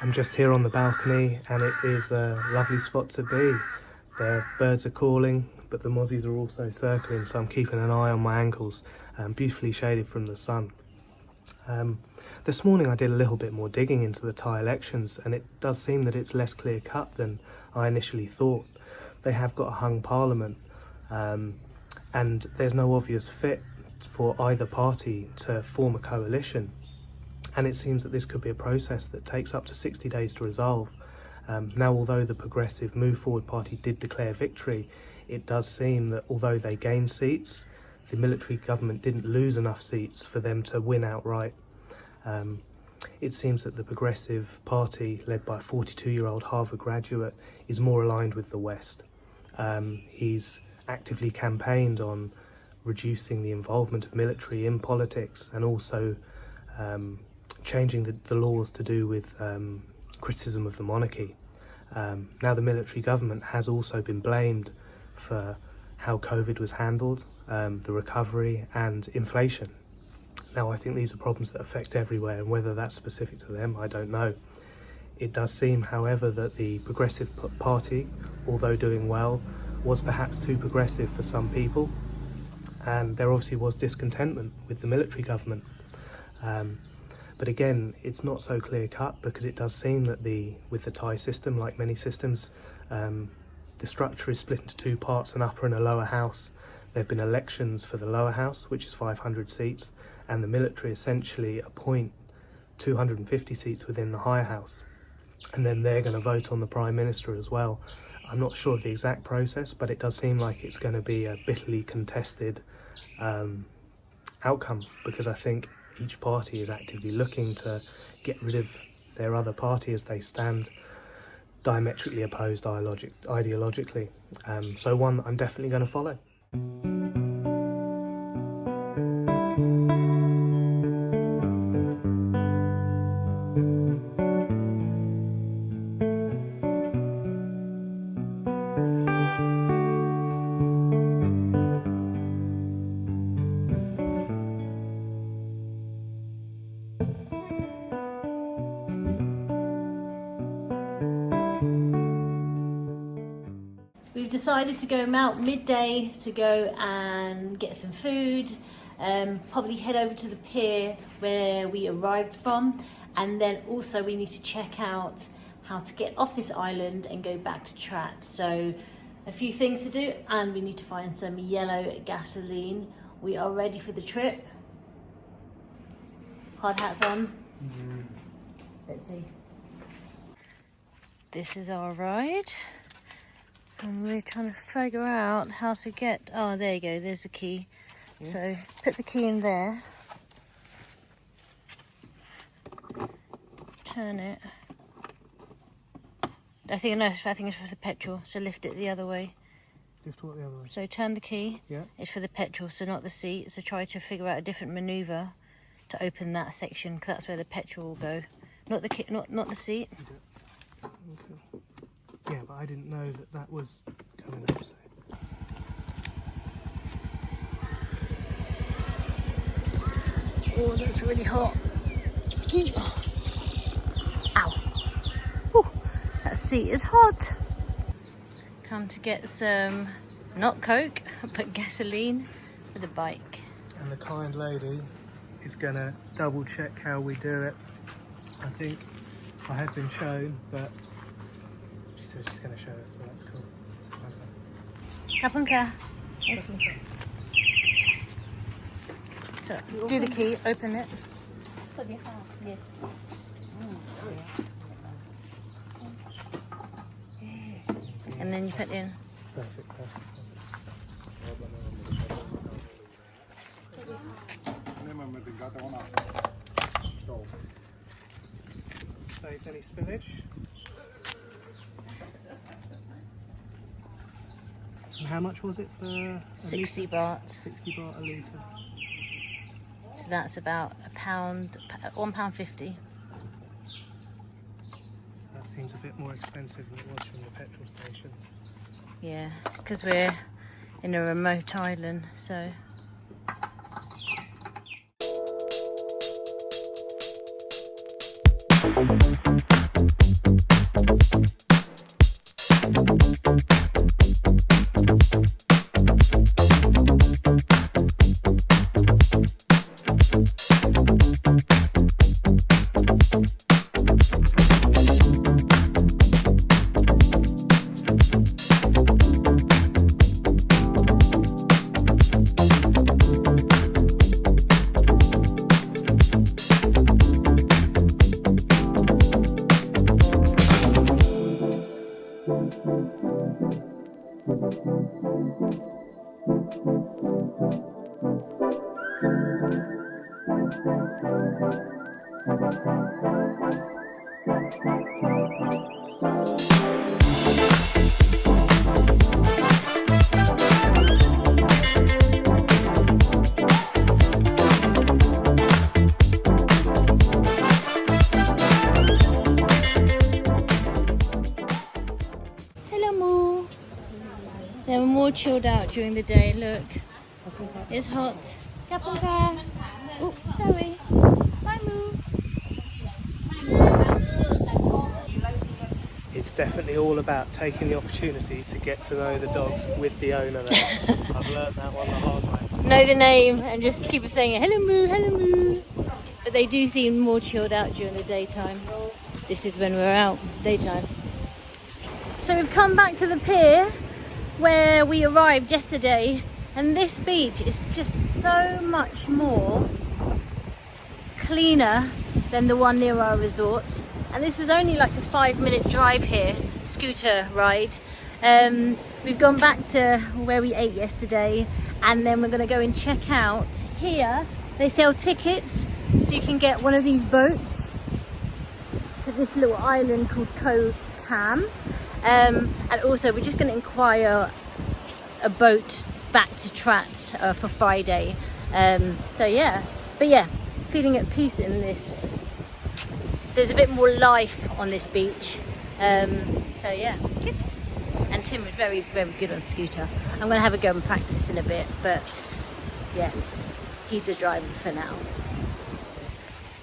I'm just here on the balcony and it is a lovely spot to be. The birds are calling, but the mozzies are also circling, so I'm keeping an eye on my ankles, beautifully shaded from the sun. This morning I did a little bit more digging into the Thai elections, and it does seem that it's less clear cut than I initially thought. They have got a hung parliament, and there's no obvious fit for either party to form a coalition. And it seems that this could be a process that takes up to 60 days to resolve. Now, although the Progressive Move Forward Party did declare victory, it does seem that although they gained seats, the military government didn't lose enough seats for them to win outright. It seems that the Progressive Party, led by a 42-year-old Harvard graduate, is more aligned with the West. He's actively campaigned on reducing the involvement of military in politics, and also changing the laws to do with criticism of the monarchy. Now the military government has also been blamed for how COVID was handled, the recovery and inflation. Now I think these are problems that affect everywhere, and whether that's specific to them, I don't know. It does seem, however, that the Progressive Party, although doing well, was perhaps too progressive for some people, and there obviously was discontentment with the military government. But again, it's not so clear cut, because it does seem that with the Thai system, like many systems, the structure is split into two parts, an upper and a lower house. There have been elections for the lower house, which is 500 seats, and the military essentially appoint 250 seats within the higher house. And then they're going to vote on the Prime Minister as well. I'm not sure of the exact process, but it does seem like it's going to be a bitterly contested outcome, because I think each party is actively looking to get rid of their other party, as they stand diametrically opposed ideologically. So one that I'm definitely going to follow. We've decided to go out midday to go and get some food, probably head over to the pier where we arrived from, and then also we need to check out how to get off this island and go back to Trat. So a few things to do, and we need to find some yellow gasoline. We are ready for the trip. Hard hats on. Let's see. This is our ride. And we're trying to figure out how to get... Oh, there you go, there's the key. Yeah. So put the key in there. Turn it. I think it's for the petrol, so lift it the other way. Lift what the other way? So turn the key. Yeah. It's for the petrol, so not the seat. So try to figure out a different manoeuvre to open that section, because that's where the petrol will go. Not the key, not the seat. Okay. Yeah, but I didn't know that was coming up. Oh, that's really hot. Ow. Ooh, that seat is hot. Come to get some, not Coke, but gasoline for the bike. And the kind lady is going to double check how we do it. I think I have been shown, but she's going to show us, so that's cool. Kapunka. So, do the key, open it. Yes. And then you put in. Perfect. Saves any spillage. And how much was it for 60 baht. 60 baht a litre. So that's about £1.50. That seems a bit more expensive than it was from the petrol stations. Yeah, it's because we're in a remote island, so. They were more chilled out during the day. Look, it's hot. Kapunka. Oh, sorry. Bye, Moo. It's definitely all about taking the opportunity to get to know the dogs with the owner there. I've learned that one the hard way. Know the name and just keep saying hello Moo, hello Moo. But they do seem more chilled out during the daytime. This is when we're out, daytime. So we've come back to the pier where we arrived yesterday, and this beach is just so much more cleaner than the one near our resort. And this was only like a 5-minute drive here, scooter ride. We've gone back to where we ate yesterday, and then we're going to go and check out here. They sell tickets, so you can get one of these boats to this little island called Koh Mak. And also we're just going to inquire a boat back to Trat for Friday. So yeah, but yeah, feeling at peace in this. There's a bit more life on this beach. So yeah, good. And Tim was very, very good on scooter. I'm going to have a go and practice in a bit, but yeah, he's the driver for now.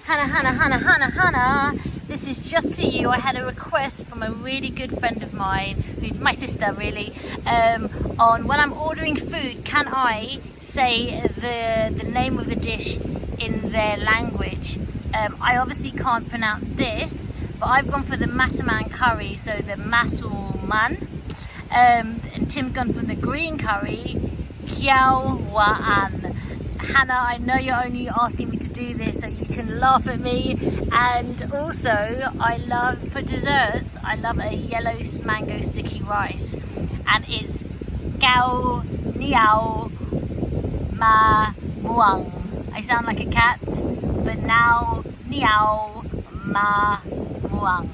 Hannah, this is just for you. I had a request from a really good friend of mine, who's my sister really, on when I'm ordering food, can I say the name of the dish in their language? I obviously can't pronounce this, but I've gone for the masaman curry, so the masuman. And Tim's gone for the green curry, kiao waan. Hannah, I know you're only asking me to do this so you can laugh at me. And also, I love, for desserts, I love a yellow mango sticky rice. And it's gao niao ma muang. I sound like a cat, but now niao ma muang.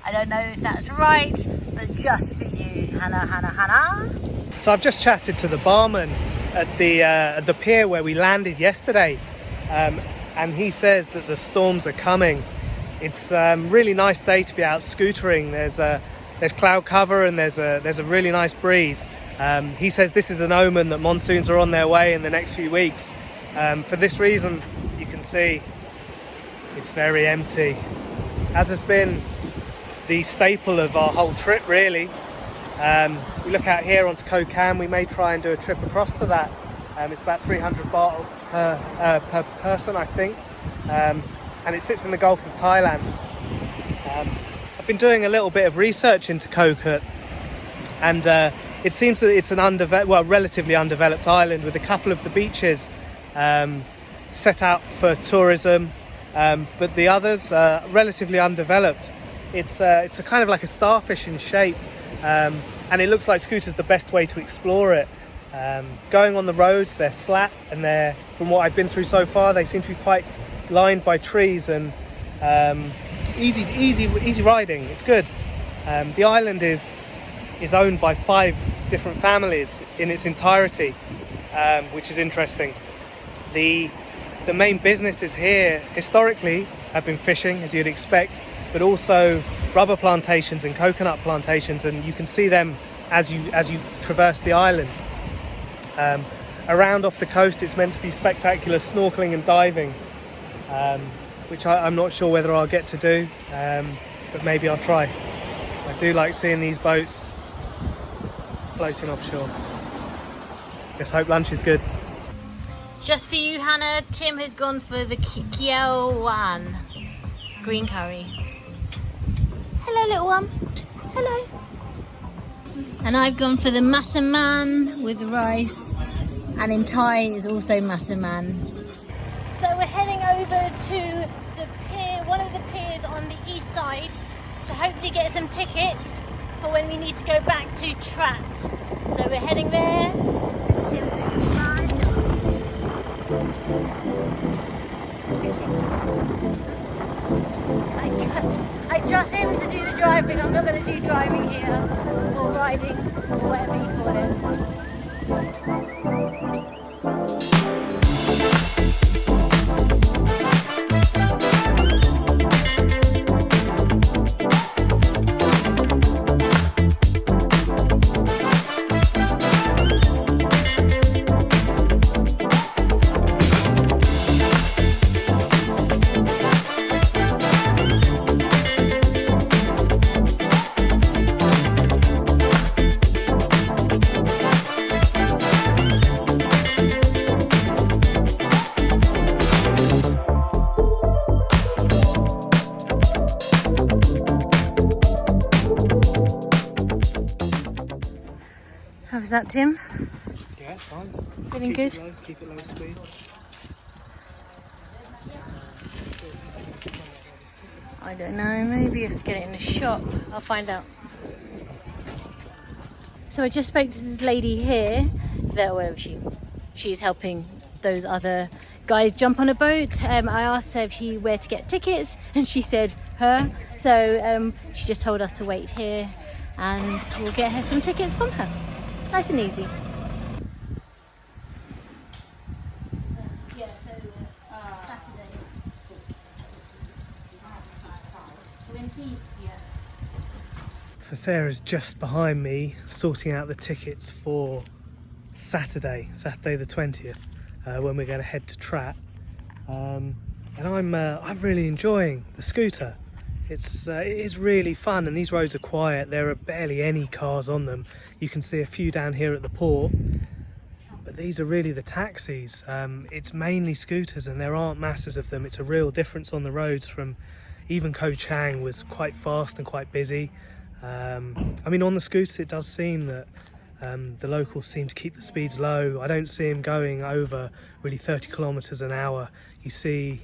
I don't know if that's right, but just for you, Hannah. So I've just chatted to the barman at the pier where we landed yesterday, and he says that the storms are coming. It's a really nice day to be out scootering. There's cloud cover and there's a really nice breeze. He says this is an omen that monsoons are on their way in the next few weeks. For this reason, you can see it's very empty, as has been the staple of our whole trip really. We look out here onto Koh Mak. We may try and do a trip across to that. It's about 300 baht per person, I think, and it sits in the Gulf of Thailand. I've been doing a little bit of research into Koh Mak, and it seems that it's an relatively undeveloped island with a couple of the beaches set out for tourism, but the others are relatively undeveloped. It's a kind of like a starfish in shape. And it looks like scooter's the best way to explore it. Going on the roads, they're flat, and from what I've been through so far, they seem to be quite lined by trees and easy riding. It's good. The island is owned by 5 different families in its entirety, which is interesting. The main businesses here historically have been fishing, as you'd expect, but also rubber plantations and coconut plantations, and you can see them as you traverse the island. Around off the coast, it's meant to be spectacular snorkeling and diving, which I'm not sure whether I'll get to do, but maybe I'll try. I do like seeing these boats floating offshore. Just hope lunch is good. Just for you, Hannah, Tim has gone for the kiao wan green curry. Hello, little one. Hello. And I've gone for the masaman with rice, and in Thai is also masaman. So we're heading over to the pier, one of the piers on the east side, to hopefully get some tickets for when we need to go back to Trat. So we're heading there. Tim's inside. I trust him to do the driving. I'm not going to do driving here, or riding, or whatever you call it. How's that, Tim? Yeah, fine. Feeling good? Keep it low speed. I don't know, maybe you have to get it in the shop. I'll find out. So I just spoke to this lady here, where she's helping those other guys jump on a boat. I asked her where to get tickets, and she said her. So she just told us to wait here, and we'll get her some tickets from her. Nice and easy. Saturday. 20, yeah. So Sarah's just behind me sorting out the tickets for Saturday the 20th, when we're going to head to Trat. And I'm really enjoying the scooter. It is really fun, and these roads are quiet. There are barely any cars on them. You can see a few down here at the port, but these are really the taxis. It's mainly scooters, and there aren't masses of them. It's a real difference on the roads. From even Koh Chang was quite fast and quite busy. I mean, on the scooters it does seem that the locals seem to keep the speeds low. I don't see them going over really 30 kilometers an hour. You see,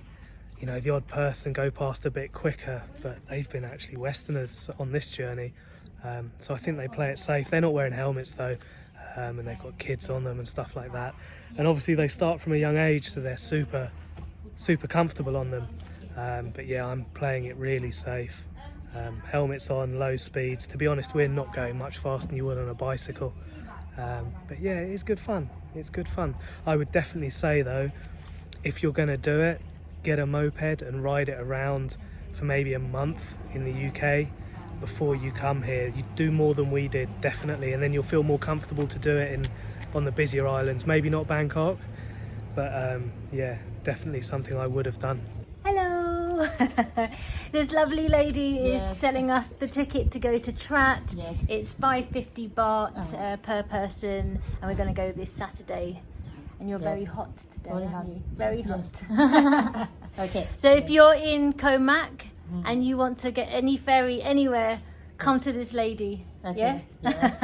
you know, the odd person go past a bit quicker, but they've been actually Westerners on this journey. So I think they play it safe. They're not wearing helmets though, and they've got kids on them and stuff like that. And obviously they start from a young age, so they're super comfortable on them. But yeah, I'm playing it really safe. Helmets on, low speeds. To be honest, we're not going much faster than you would on a bicycle. But yeah, it's good fun. It's good fun. I would definitely say though, if you're going to do it, get a moped and ride it around for maybe a month in the UK before you come here. You do more than we did, definitely, and then you'll feel more comfortable to do it on the busier islands. Maybe not Bangkok, but yeah, definitely something I would have done. Hello! This lovely lady is selling us the ticket to go to Trat. Yes. It's 550 baht per person, and we're going to go this Saturday. And you're very hot today, Very aren't hot. you? Very hot. Okay. So if you're in Koh Mak and you want to get any ferry anywhere, come to this lady. Okay. Yes? Yes.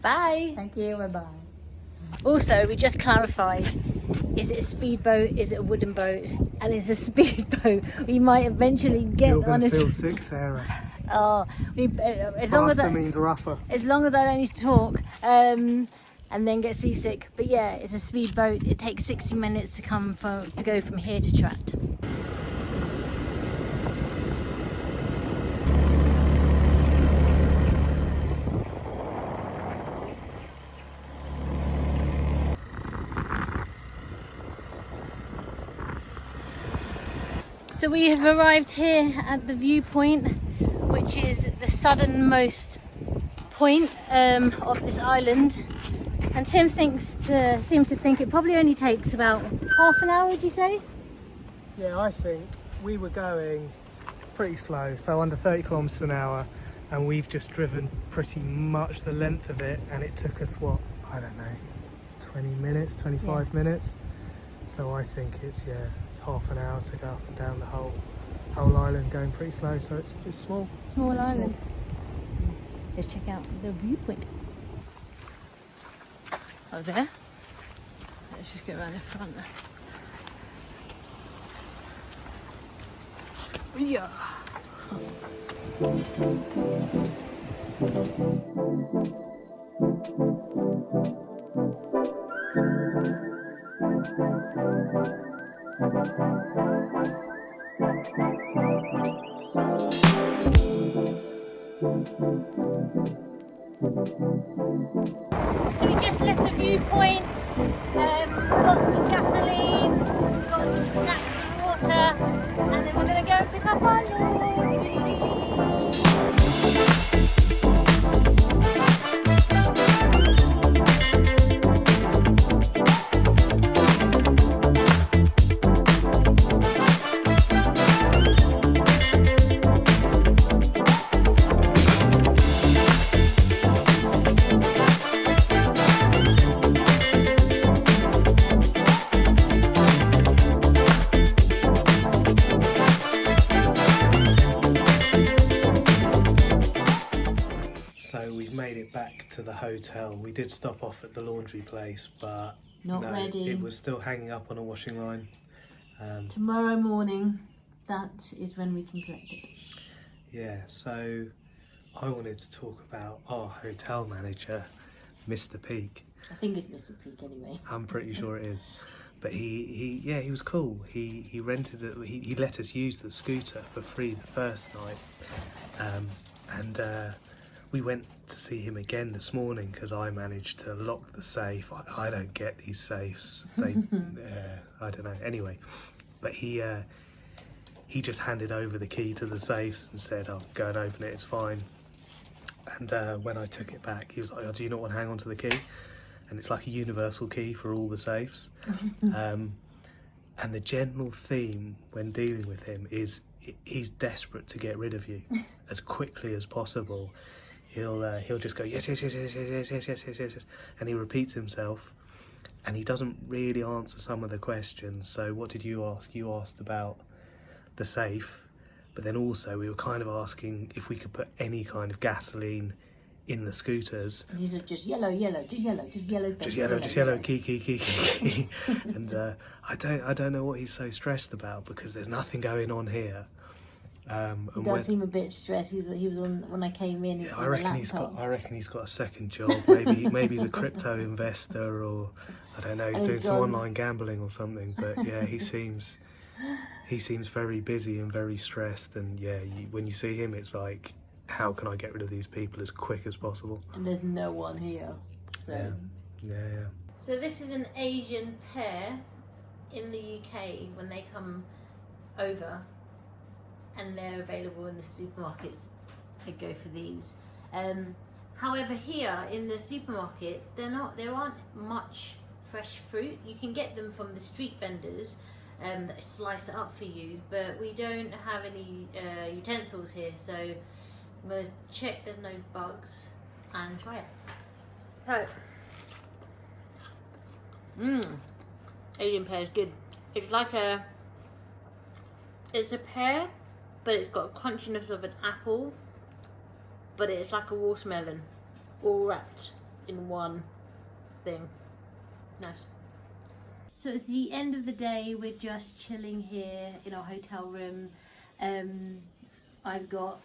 Bye. Thank you. Bye bye. Also, we just clarified, is it a speedboat, is it a wooden boat? And it's a speedboat. We might eventually get You're on going a to feel sick, Sarah. Oh, as long as Faster means rougher. I don't need to talk and then get seasick. But yeah, it's a speedboat. It takes 60 minutes to go from here to Trat. So we have arrived here at the viewpoint, which is the southernmost point of this island. And Tim seems to think it probably only takes about half an hour, would you say? Yeah, I think we were going pretty slow, so under 30 kilometers an hour, and we've just driven pretty much the length of it, and it took us, what, I don't know, 20 minutes, 25 minutes. So I think it's half an hour to go up and down the whole island, going pretty slow, so it's small. Small island. Let's check out the viewpoint. Oh, there. Let's just go around the front there. Yeah. So we just left the viewpoint, got some gasoline, got some snacks and water, and then we're going to go and pick up our laundry. So we've made it back to the hotel. We did stop off at the laundry place, but Not no, ready. it was still hanging up on a washing line. Tomorrow morning, that is when we can collect it. Yeah, so I wanted to talk about our hotel manager, Mr. Peak. I think it's Mr. Peak anyway. I'm pretty sure it is. But he was cool. He rented it. He let us use the scooter for free the first night, and we went to see him again this morning because I managed to lock the safe. I don't get these safes. They, I don't know. Anyway, but he just handed over the key to the safes and said, "I'll go and open it. It's fine." And when I took it back, he was like, "Oh, do you not want to hang on to the key?" And it's like a universal key for all the safes. And the general theme when dealing with him is he's desperate to get rid of you as quickly as possible. He'll just go yes, yes, yes, yes, yes, yes, yes, yes, yes, yes, and he repeats himself, and he doesn't really answer some of the questions. So what did you ask? You asked about the safe, but then also we were kind of asking if we could put any kind of gasoline in the scooters. And he's like, just yellow, yellow, just yellow, just yellow, Just yellow, key. And I don't know what he's so stressed about because there's nothing going on here. He does seem a bit stressed. He was on when I came in. Yeah, I reckon he's got a second job. Maybe he's a crypto investor, or I don't know. He's doing some online gambling or something. But yeah, he seems very busy and very stressed. And yeah, when you see him, it's like, how can I get rid of these people as quick as possible? And there's no one here. So Yeah. So this is an Asian pair in the UK when they come over, and they're available in the supermarkets. I go for these. However, here in the supermarkets, there aren't much fresh fruit. You can get them from the street vendors that slice it up for you, but we don't have any utensils here. So I'm going to check there's no bugs and try it. So, Asian pear is good. It's like it's a pear, but it's got a crunchiness of an apple, but it's like a watermelon, all wrapped in one thing. Nice. So it's the end of the day. We're just chilling here in our hotel room. I've got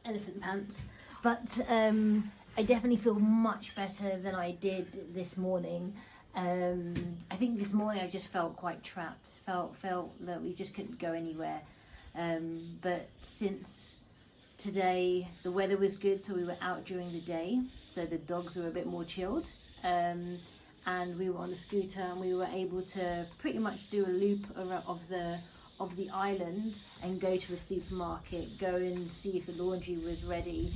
elephant pants, but I definitely feel much better than I did this morning. I think this morning I just felt quite trapped. Felt that we just couldn't go anywhere. But since today the weather was good, so we were out during the day, so the dogs were a bit more chilled, and we were on the scooter and we were able to pretty much do a loop of the island and go to a supermarket, go and see if the laundry was ready.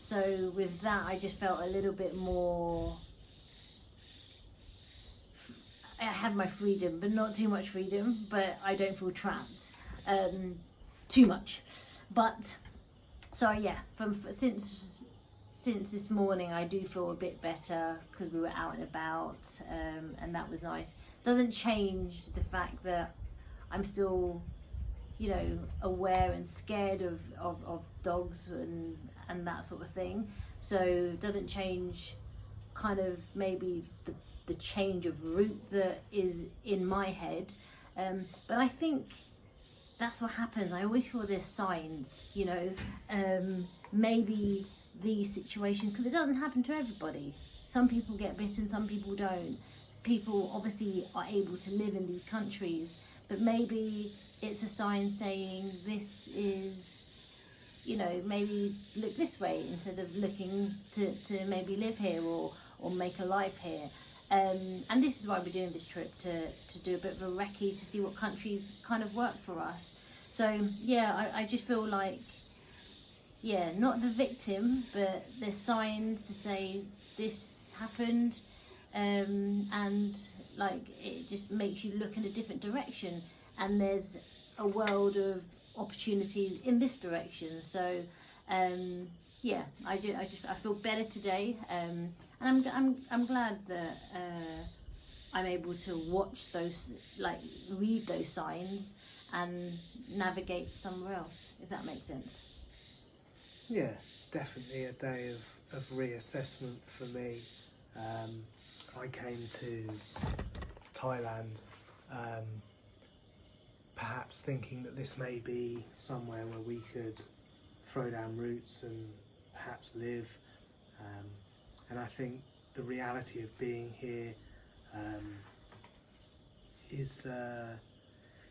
So with that I just felt a little bit more, I had my freedom, but not too much freedom, but I don't feel trapped too much. But so yeah, since this morning I do feel a bit better because we were out and about, and that was nice. Doesn't change the fact that I'm still, aware and scared of dogs and that sort of thing. So it doesn't change kind of maybe the change of route that is in my head. But I think that's what happens. I always feel there's signs, maybe these situations, because it doesn't happen to everybody. Some people get bitten, some people don't. people obviously are able to live in these countries, but maybe it's a sign saying this is, you know, maybe look this way instead of looking to maybe live here or make a life here. And this is why we're doing this trip, to do a bit of a recce, to see what countries kind of work for us. So yeah, I just feel like, yeah, not the victim, but there's signs to say this happened, and like it just makes you look in a different direction, and there's a world of opportunities in this direction. So yeah, I feel better today, and I'm glad that I'm able to watch those, like read those signs and navigate somewhere else, if that makes sense. Yeah, definitely a day of reassessment for me. I came to Thailand perhaps thinking that this may be somewhere where we could throw down roots and perhaps live, and I think the reality of being here is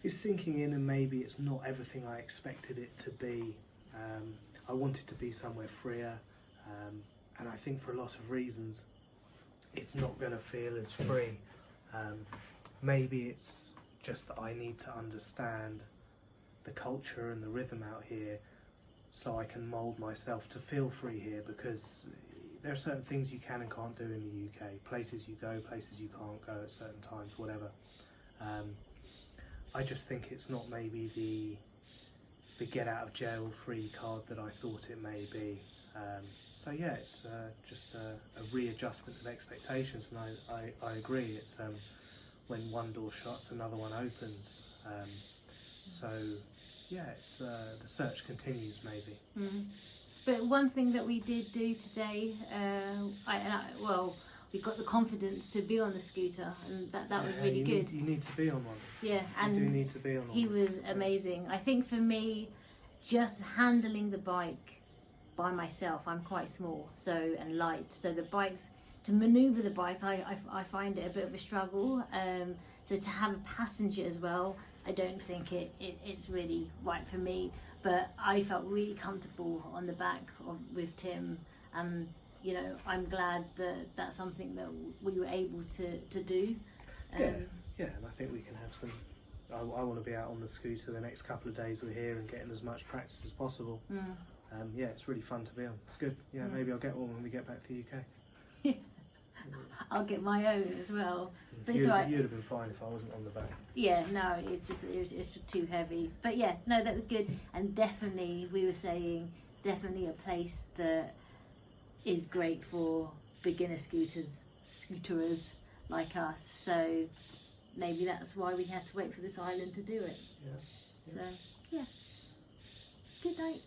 sinking in, and maybe it's not everything I expected it to be. I wanted to be somewhere freer, and I think for a lot of reasons it's not going to feel as free. Maybe it's just that I need to understand the culture and the rhythm out here so I can mould myself to feel free here, because there are certain things you can and can't do in the UK, places you go, places you can't go at certain times, whatever. I just think it's not maybe the get out of jail free card that I thought it may be. So yeah, it's just a readjustment of expectations, and I agree, it's when one door shuts another one opens. So yeah, it's the search continues maybe. But one thing that we did do today, well, we got the confidence to be on the scooter, and that was really good. You need to be on one. Yeah, and you do need to be on one. He was amazing. I think for me, just handling the bike by myself, I'm quite small, and light, so the bikes, to maneuver the bikes, I find it a bit of a struggle. So to have a passenger as well, I don't think it's really right for me. But I felt really comfortable on the back with Tim, and you know, I'm glad that that's something that we were able to do. Yeah, and I think we can have some. I want to be out on the scooter the next couple of days we're here and getting as much practice as possible. Yeah, it's really fun to be on. It's good. Yeah, maybe I'll get one when we get back to the UK. I'll get my own as well. But You'd it's all right. have been fine if I wasn't on the back. Yeah, no, it was too heavy. But yeah, no, that was good. And definitely, we were saying, definitely a place that is great for beginner scooterers like us. So maybe that's why we had to wait for this island to do it. Yeah. So yeah, good night.